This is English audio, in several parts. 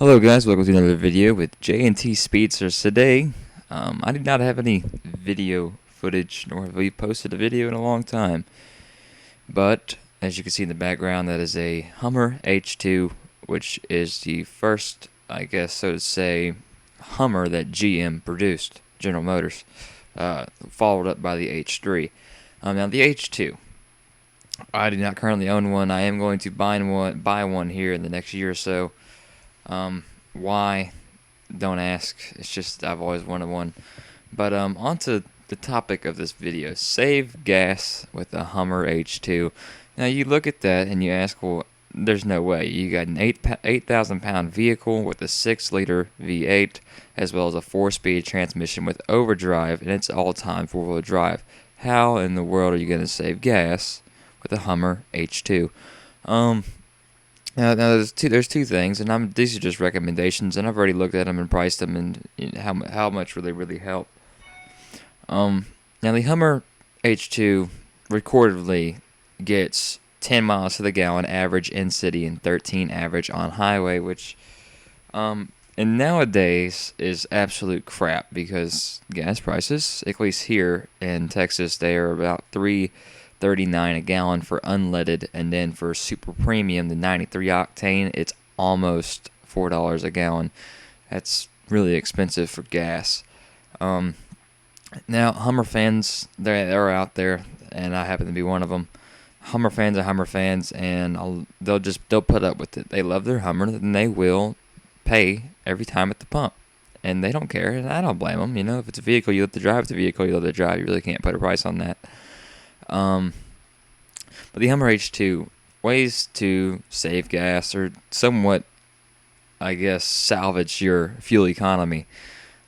Hello guys, welcome to another video with J&T Speedsters. Today, I did not have any video footage, nor have we posted a video in a long time. But, as you can see in the background, that is a Hummer H2, which is the first, I guess so to say, Hummer that GM produced, General Motors, followed up by the H3. Now the H2, I do not currently own one. I am going to buy one here in the next year or so. Why? Don't ask. It's just I've always wanted one. But on to the topic of this video. Save gas with a Hummer H2. Now you look at that and you ask, well, there's no way. You got an 8,000 pound vehicle with a 6-liter V8 as well as a 4-speed transmission with overdrive, and it's all-time 4-wheel drive. How in the world are you going to save gas with a Hummer H2? Now there's two things, and these are just recommendations, and I've already looked at them and priced them, and how much will they really help. Now the Hummer H2 recordedly gets 10 miles to the gallon average in city and 13 average on highway, which and nowadays is absolute crap because gas prices, at least here in Texas, they are about $3.39 a gallon for unleaded, and then for super premium, the 93 octane, it's almost $4 a gallon. That's really expensive for gas. Now Hummer fans, they're out there, and I happen to be one of them. Hummer fans are Hummer fans, and they'll put up with it. They love their Hummer, and they will pay every time at the pump, and they don't care, and I don't blame them. You know, if it's a vehicle you love to drive, it's a vehicle you love to drive. You really can't put a price on that. But the Hummer H2, ways to save gas or somewhat, I guess, salvage your fuel economy.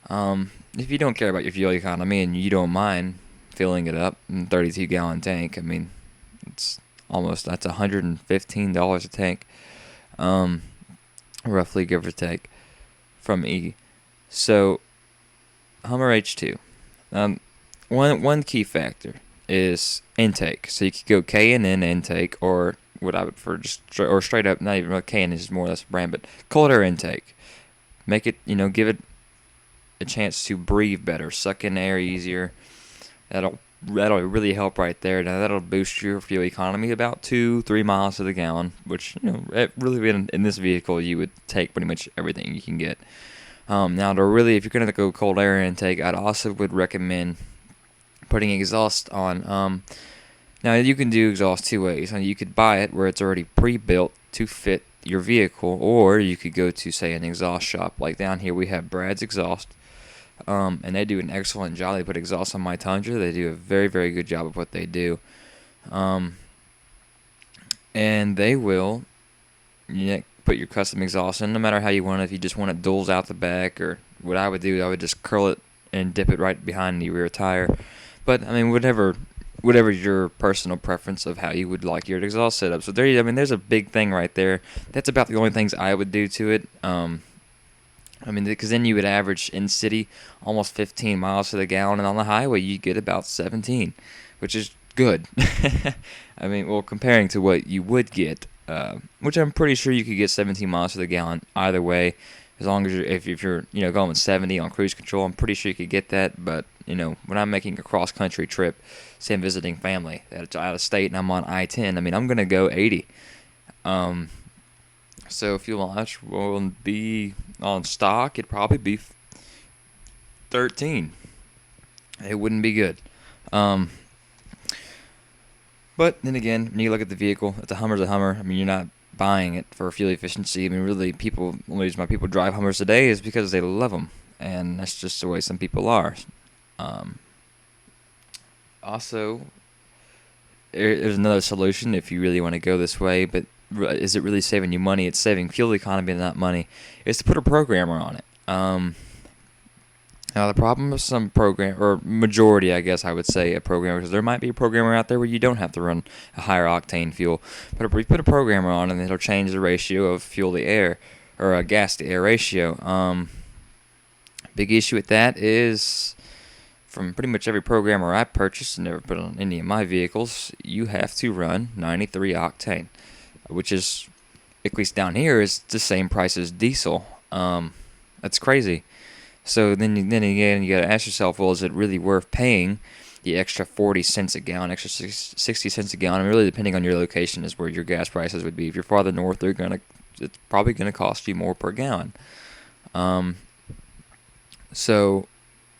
If you don't care about your fuel economy and you don't mind filling it up in a 32-gallon tank, I mean, that's $115 a tank, roughly, give or take, from E. So, Hummer H2, one key factor is intake. So you could go K&N intake, or what I would prefer, or straight up, not even K&N is more or less a brand, but cold air intake. Make it, give it a chance to breathe better, suck in air easier. That'll really help right there. Now that'll boost your fuel economy about 2-3 miles to the gallon, which really in this vehicle you would take pretty much everything you can get. Now if you're gonna go cold air intake, I'd also would recommend putting exhaust on. Now you can do exhaust two ways. You could buy it where it's already pre-built to fit your vehicle, or you could go to, say, an exhaust shop. Like down here we have Brad's Exhaust, and they do an excellent job. They put exhaust on my Tundra. They do a very, very good job of what they do, and they will put your custom exhaust in no matter how you want it. If you just want it duals out the back, or what I would do, I would just curl it and dip it right behind the rear tire. But I mean, whatever your personal preference of how you would like your exhaust setup. So there's a big thing right there. That's about the only things I would do to it. Because then you would average in city almost 15 miles to the gallon, and on the highway you get about 17, which is good. Comparing to what you would get, which I'm pretty sure you could get 17 miles to the gallon either way. As long as if you're going 70 on cruise control, I'm pretty sure you could get that. But when I'm making a cross country trip, say I'm visiting family that's out of state and I'm on I-10, I'm gonna go 80. So fuel mileage will be on stock. It'd probably be 13. It wouldn't be good. But then again, when you look at the vehicle, it's a Hummer's a Hummer. You're not buying it for fuel efficiency. Really, the only reason why people drive Hummers today is because they love them, and that's just the way some people are. Also, there's another solution if you really want to go this way, but is it really saving you money? It's saving fuel economy, not money. Is to put a programmer on it. Now the problem with some or majority, I guess I would say, a programmer, because there might be a programmer out there where you don't have to run a higher octane fuel, but if you put a programmer on it, it'll change the ratio of fuel to air, or a gas to air ratio. Big issue with that is, from pretty much every programmer I purchased and never put on any of my vehicles, you have to run 93 octane, which is, at least down here, is the same price as diesel. That's crazy. So then again, you gotta ask yourself, well, is it really worth paying the extra 40 cents a gallon, extra 60 cents a gallon? I mean, really, depending on your location, is where your gas prices would be. If you're farther north, it's probably gonna cost you more per gallon. Um, so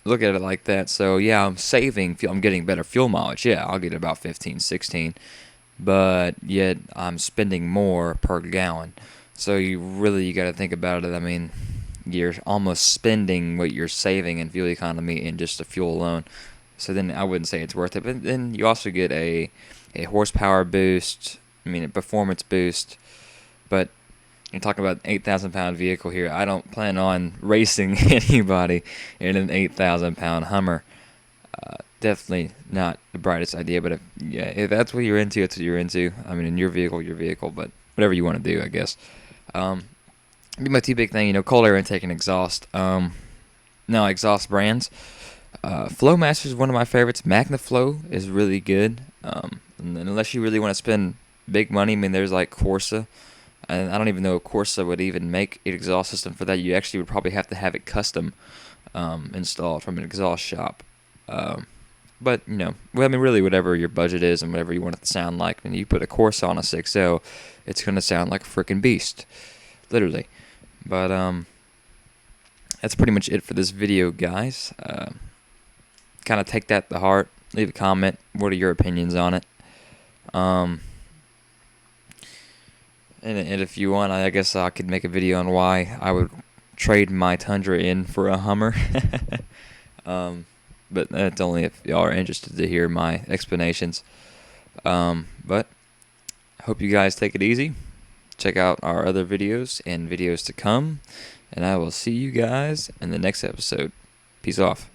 look at it like that. So yeah, I'm saving fuel. I'm getting better fuel mileage. Yeah, I'll get about 15, 16, but yet I'm spending more per gallon. So you got to think about it. I mean, you're almost spending what you're saving in fuel economy in just the fuel alone. So then I wouldn't say it's worth it. But then you also get a horsepower boost. I mean, a performance boost. But you're talking about an 8,000-pound vehicle here. I don't plan on racing anybody in an 8,000-pound Hummer. Definitely not the brightest idea. But if that's what you're into, it's what you're into. I mean, in your vehicle. But whatever you want to do, I guess. Be my two big thing, cold air intake and exhaust. Now exhaust brands. Flowmaster is one of my favorites. MagnaFlow is really good. And unless you really want to spend big money, I mean, there's like Corsa. And I don't even know if Corsa would even make an exhaust system for that. You actually would probably have to have it custom installed from an exhaust shop. But, well, I mean, really, whatever your budget is and whatever you want it to sound like. When you put a Corsa on a 6L, it's going to sound like a freaking beast. Literally. But, that's pretty much it for this video, guys. Kind of take that to heart. Leave a comment. What are your opinions on it? And if you want, I guess I could make a video on why I would trade my Tundra in for a Hummer. But that's only if y'all are interested to hear my explanations. But I hope you guys take it easy. Check out our other videos and videos to come. And I will see you guys in the next episode. Peace off.